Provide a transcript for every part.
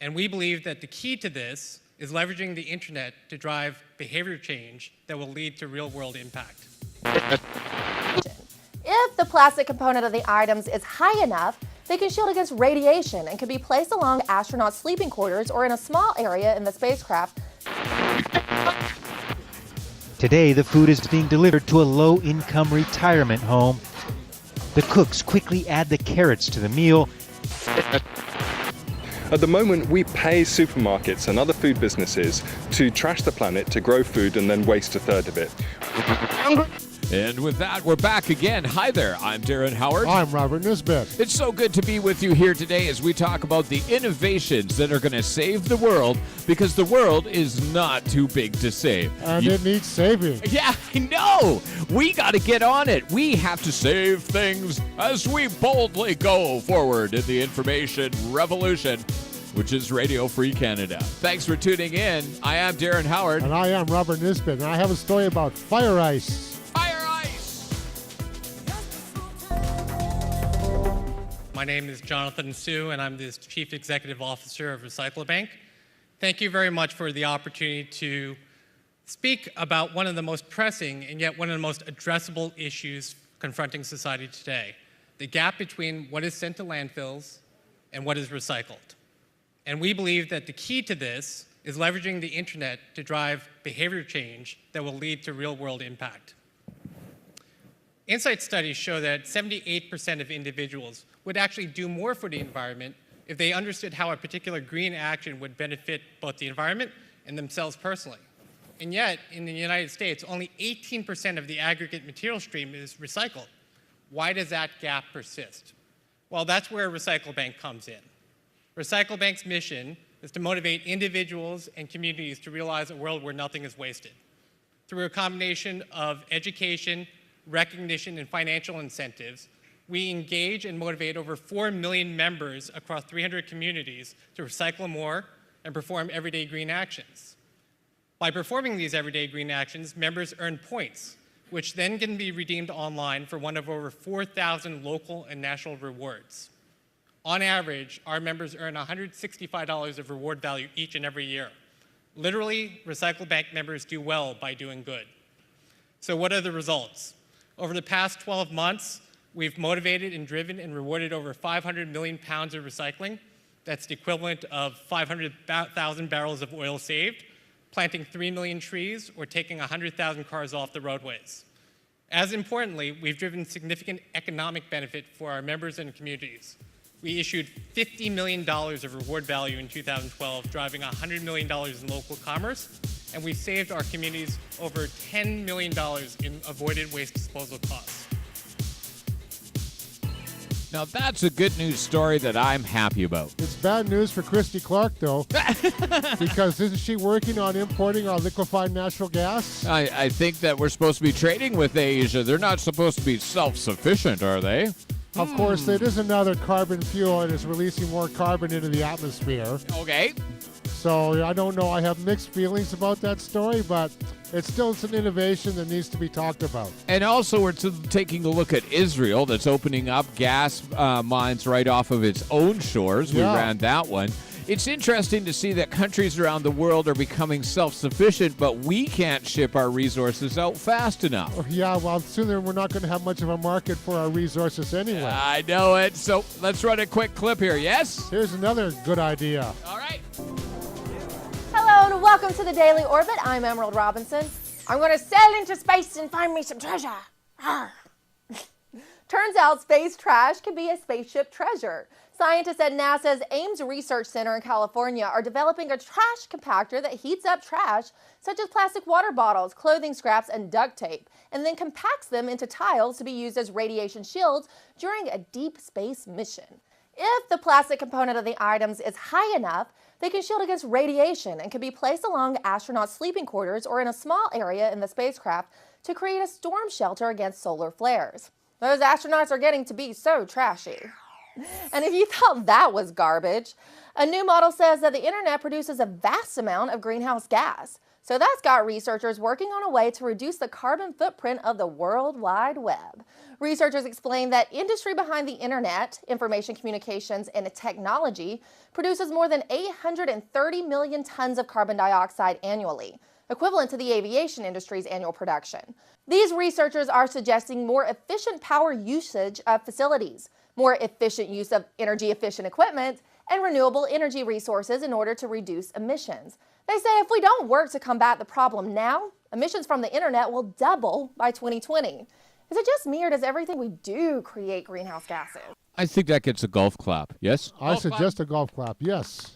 And we believe that the key to this is leveraging the internet to drive behavior change that will lead to real-world impact. If the plastic component of the items is high enough, they can shield against radiation and can be placed along astronauts' sleeping quarters or in a small area in the spacecraft. Today, the food is being delivered to a low-income retirement home. The cooks quickly add the carrots to the meal. At the moment, we pay supermarkets and other food businesses to trash the planet to grow food and then waste a third of it. And with that, we're back again. Hi there, I'm Darren Howard. I'm Robert Nisbet. It's so good to be with you here today as we talk about the innovations that are going to save the world, because the world is not too big to save. And it needs saving. Yeah, I know. We got to get on it. We have to save things as we boldly go forward in the information revolution, which is Radio Free Canada. Thanks for tuning in. I am Darren Howard. And I am Robert Nisbet. And I have a story about fire ice. My name is Jonathan Sue, and I'm the Chief Executive Officer of Recyclabank. Thank you very much for the opportunity to speak about one of the most pressing and yet one of the most addressable issues confronting society today, the gap between what is sent to landfills and what is recycled. And we believe that the key to this is leveraging the internet to drive behavior change that will lead to real-world impact. Insight studies show that 78% of individuals would actually do more for the environment if they understood how a particular green action would benefit both the environment and themselves personally. And yet, in the United States, only 18% of the aggregate material stream is recycled. Why does that gap persist? Well, that's where Recyclabank comes in. Recyclabank's mission is to motivate individuals and communities to realize a world where nothing is wasted. Through a combination of education, recognition, and financial incentives, we engage and motivate over 4 million members across 300 communities to recycle more and perform everyday green actions. By performing these everyday green actions, members earn points, which then can be redeemed online for one of over 4,000 local and national rewards. On average, our members earn $165 of reward value each and every year. Literally, Recyclabank members do well by doing good. So what are the results? Over the past 12 months, we've motivated and driven and rewarded over 500 million pounds of recycling. That's the equivalent of 500,000 barrels of oil saved, planting 3 million trees, or taking 100,000 cars off the roadways. As importantly, we've driven significant economic benefit for our members and communities. We issued $50 million of reward value in 2012, driving $100 million in local commerce, and we saved our communities over $10 million in avoided waste disposal costs. Now that's a good news story that I'm happy about. It's bad news for Christy Clark, though, because isn't she working on importing our liquefied natural gas? I think that we're supposed to be trading with Asia. They're not supposed to be self-sufficient, are they? Of course, it is another carbon fuel and it's releasing more carbon into the atmosphere. Okay. So I don't know. I have mixed feelings about that story, but it's still an innovation that needs to be talked about. And also, we're taking a look at Israel that's opening up gas mines right off of its own shores. Yeah. We ran that one. It's interesting to see that countries around the world are becoming self-sufficient, but we can't ship our resources out fast enough. Yeah, well, sooner we're not going to have much of a market for our resources anyway. I know it. So let's run a quick clip here, yes? Here's another good idea. All right. Hello and welcome to the Daily Orbit. I'm Emerald Robinson. I'm going to sail into space and find me some treasure. Arr. Turns out space trash can be a spaceship treasure. Scientists at NASA's Ames Research Center in California are developing a trash compactor that heats up trash, such as plastic water bottles, clothing scraps, and duct tape, and then compacts them into tiles to be used as radiation shields during a deep space mission. If the plastic component of the items is high enough, they can shield against radiation and can be placed along astronauts' sleeping quarters or in a small area in the spacecraft to create a storm shelter against solar flares. Those astronauts are getting to be so trashy. And if you thought that was garbage, A new model says that the internet produces a vast amount of greenhouse gas. So that's got researchers working on a way to reduce the carbon footprint of the World Wide Web. Researchers explain that industry behind the internet, information communications, and technology produces more than 830 million tons of carbon dioxide annually, equivalent to the aviation industry's annual production. These researchers are suggesting more efficient power usage of facilities, more efficient use of energy-efficient equipment, and renewable energy resources in order to reduce emissions. They say if we don't work to combat the problem now, emissions from the internet will double by 2020. Is it just me, or does everything we do create greenhouse gases? I think that gets a golf clap. Yes? I suggest a golf clap, yes.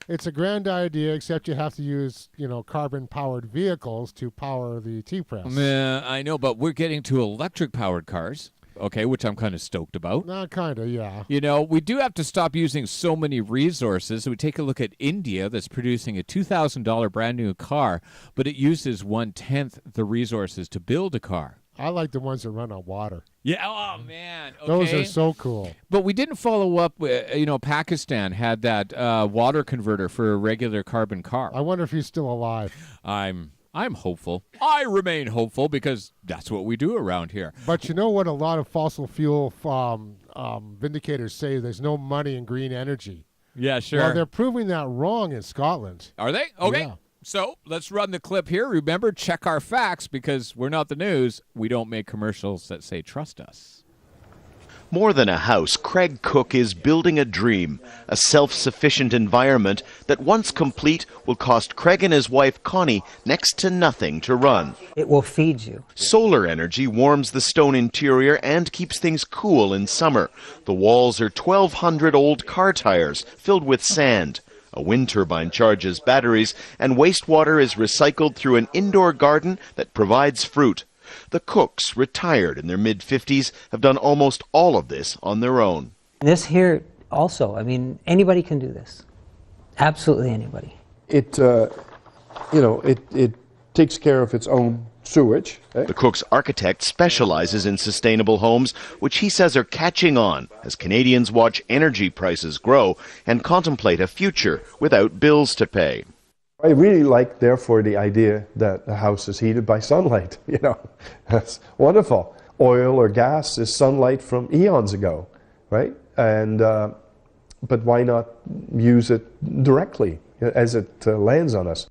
It's a grand idea, except you have to use, carbon-powered vehicles to power the tea press. I know, but we're getting to electric-powered cars. Okay, which I'm kind of stoked about. Kind of, yeah. We do have to stop using so many resources. We take a look at India that's producing a $2,000 brand new car, but it uses 1/10 the resources to build a car. I like the ones that run on water. Yeah, oh man. Okay. Those are so cool. But we didn't follow up with, Pakistan had that water converter for a regular carbon car. I wonder if he's still alive. I'm hopeful. I remain hopeful because that's what we do around here. But you know what a lot of fossil fuel vindicators say? There's no money in green energy. Yeah, sure. Well, they're proving that wrong in Scotland. Are they? Okay. Yeah. So let's run the clip here. Remember, check our facts because we're not the news. We don't make commercials that say trust us. More than a house, Craig Cook is building a dream, a self-sufficient environment that once complete will cost Craig and his wife Connie next to nothing to run. It will feed you. Solar energy warms the stone interior and keeps things cool in summer. The walls are 1,200 old car tires filled with sand. A wind turbine charges batteries, and wastewater is recycled through an indoor garden that provides fruit. The Cooks, retired in their mid-50s, have done almost all of this on their own. This here also, anybody can do this. Absolutely anybody. It takes care of its own sewage. The Cook's architect specializes in sustainable homes, which he says are catching on as Canadians watch energy prices grow and contemplate a future without bills to pay. I really like, therefore, the idea that the house is heated by sunlight. That's wonderful. Oil or gas is sunlight from eons ago, right? And but why not use it directly as it lands on us?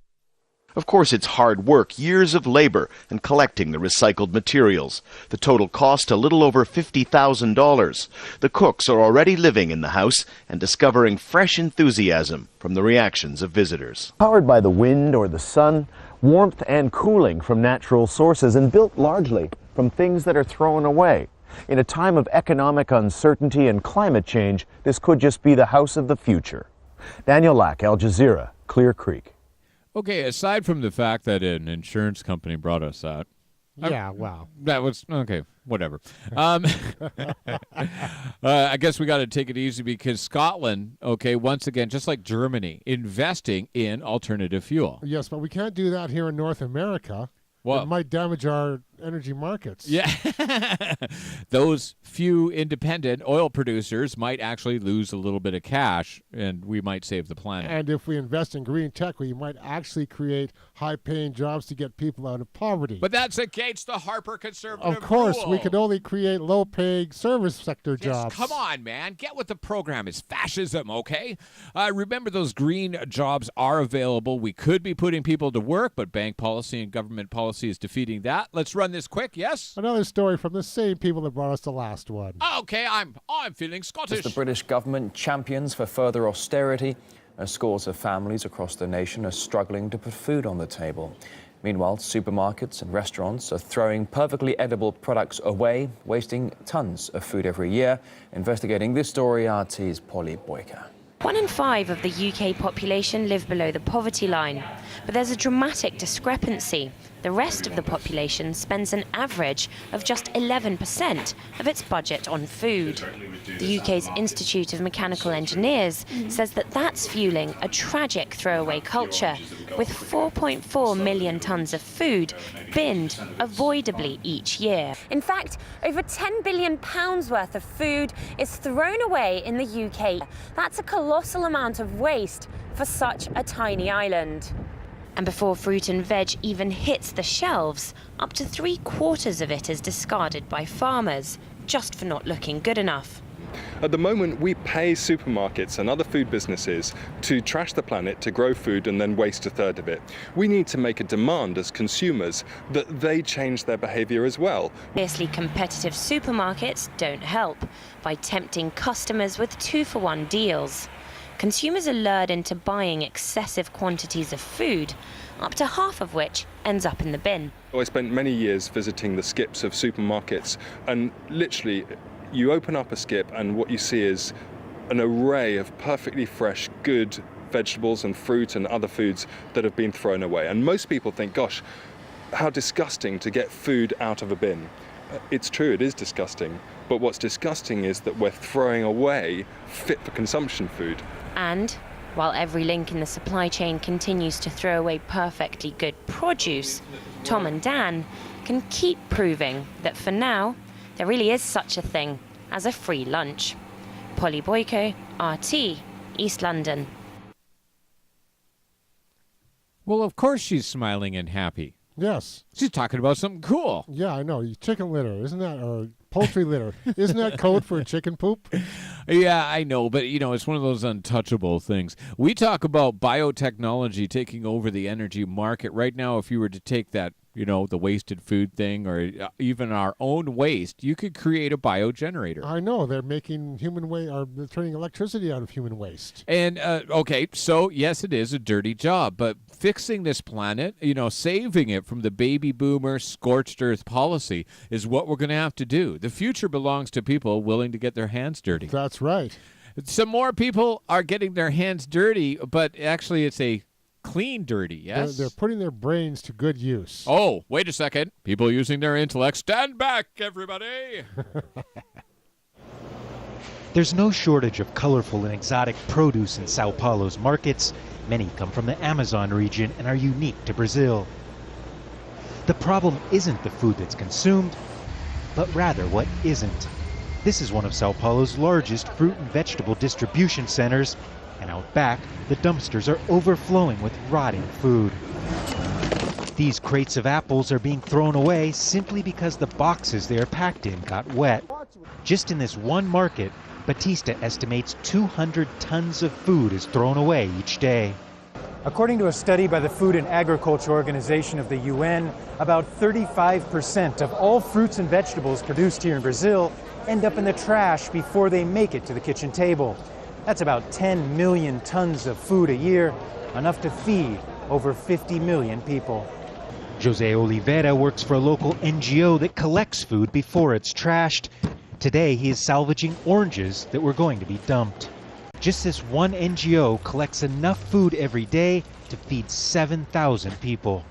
Of course, it's hard work, years of labor, and collecting the recycled materials. The total cost a little over $50,000. The Cooks are already living in the house and discovering fresh enthusiasm from the reactions of visitors. Powered by the wind or the sun, warmth and cooling from natural sources, and built largely from things that are thrown away. In a time of economic uncertainty and climate change, this could just be the house of the future. Daniel Lack, Al Jazeera, Clear Creek. Okay, aside from the fact that an insurance company brought us out. Yeah, wow. That was, okay, whatever. I guess we got to take it easy because Scotland, once again, just like Germany, investing in alternative fuel. Yes, but we can't do that here in North America. Well, it might damage our energy markets. Yeah. Those few independent oil producers might actually lose a little bit of cash, and we might save the planet. And if we invest in green tech, we might actually create high-paying jobs to get people out of poverty. But that's against the Harper conservative Of course, rule. we could only create low-paying service sector jobs. Come on, man. Get with the program. It's fascism, okay? Remember, those green jobs are available. We could be putting people to work, but bank policy and government policy is defeating that. Let's run this quick, yes? Another story from the same people that brought us the last one. Okay, I'm feeling Scottish. As the British government champions for further austerity, scores of families across the nation are struggling to put food on the table. Meanwhile, supermarkets and restaurants are throwing perfectly edible products away, wasting tons of food every year. Investigating this story, RT's Polly Boiko. 1 in 5 of the UK population live below the poverty line, but there's a dramatic discrepancy. The rest of the population spends an average of just 11% of its budget on food. The UK's Institute of Mechanical Engineers says that that's fueling a tragic throwaway culture, with 4.4 million tonnes of food binned avoidably each year. In fact, over £10 billion worth of food is thrown away in the UK. That's a colossal amount of waste for such a tiny island. And before fruit and veg even hits the shelves, up to 3/4 of it is discarded by farmers, just for not looking good enough. At the moment, we pay supermarkets and other food businesses to trash the planet, to grow food and then waste a third of it. We need to make a demand as consumers that they change their behaviour as well. Fiercely competitive supermarkets don't help by tempting customers with 2-for-1 deals. Consumers are lured into buying excessive quantities of food, up to half of which ends up in the bin. I spent many years visiting the skips of supermarkets, and literally you open up a skip and what you see is an array of perfectly fresh, good vegetables and fruit and other foods that have been thrown away. And most people think, gosh, how disgusting to get food out of a bin. It's true, it is disgusting, but what's disgusting is that we're throwing away fit for consumption food. And while every link in the supply chain continues to throw away perfectly good produce, Tom and Dan can keep proving that for now, there really is such a thing as a free lunch. Polly Boiko, RT, East London. Well, of course she's smiling and happy. Yes. She's talking about something cool. Yeah, I know. Chicken litter, isn't that, or poultry litter? Isn't that code for chicken poop? Yeah, I know, but, it's one of those untouchable things. We talk about biotechnology taking over the energy market. Right now, if you were to take that, the wasted food thing or even our own waste, you could create a biogenerator. I know. They're making they're turning electricity out of human waste. And, okay, so, yes, it is a dirty job, but fixing this planet, saving it from the baby boomer scorched earth policy is what we're going to have to do. The future belongs to people willing to get their hands dirty. That's right. Some more people are getting their hands dirty, but actually it's a clean dirty, yes? They're putting their brains to good use. Oh, wait a second. People using their intellect. Stand back, everybody! There's no shortage of colorful and exotic produce in Sao Paulo's markets. Many come from the Amazon region and are unique to Brazil. The problem isn't the food that's consumed, but rather what isn't. This is one of Sao Paulo's largest fruit and vegetable distribution centers, and out back, the dumpsters are overflowing with rotting food. These crates of apples are being thrown away simply because the boxes they are packed in got wet. Just in this one market, Batista estimates 200 tons of food is thrown away each day. According to a study by the Food and Agriculture Organization of the UN, about 35% of all fruits and vegetables produced here in Brazil end up in the trash before they make it to the kitchen table. That's about 10 million tons of food a year, enough to feed over 50 million people. Jose Oliveira works for a local NGO that collects food before it's trashed. Today, he is salvaging oranges that were going to be dumped. Just this one NGO collects enough food every day to feed 7,000 people.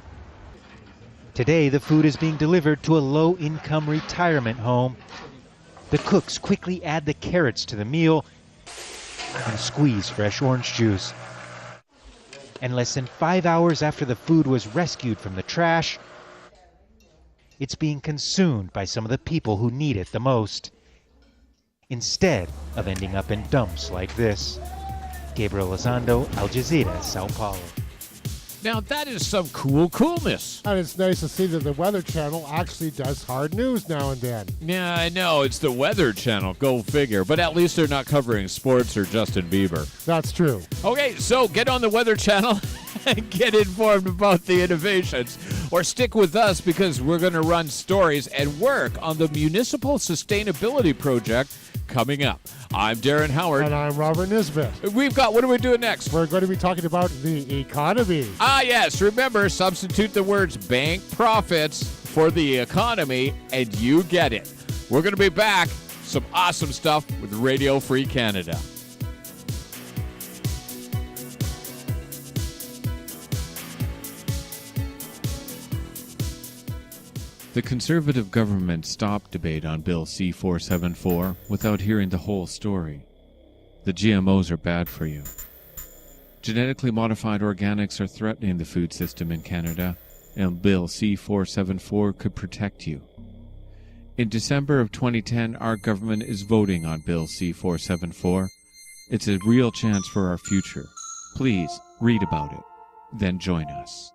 Today, the food is being delivered to a low-income retirement home. The cooks quickly add the carrots to the meal and squeeze fresh orange juice. And less than 5 hours after the food was rescued from the trash, it's being consumed by some of the people who need it the most, instead of ending up in dumps like this. Gabriel Lozando, Al Jazeera, Sao Paulo. Now that is some coolness. And it's nice to see that the Weather Channel actually does hard news now and then. Yeah, I know. It's the Weather Channel. Go figure. But at least they're not covering sports or Justin Bieber. That's true. Okay, so get on the Weather Channel and get informed about the innovations. Or stick with us because we're going to run stories and work on the Municipal Sustainability Project coming up. I'm Darren Howard. And I'm Robert Nisbet. What are we doing next? We're going to be talking about the economy. Ah, yes. Remember, substitute the words bank profits for the economy, and you get it. We're going to be back. Some awesome stuff with Radio Free Canada. The Conservative government stopped debate on Bill C-474 without hearing the whole story. The GMOs are bad for you. Genetically modified organics are threatening the food system in Canada, and Bill C-474 could protect you. In December of 2010, our government is voting on Bill C-474. It's a real chance for our future. Please read about it, then join us.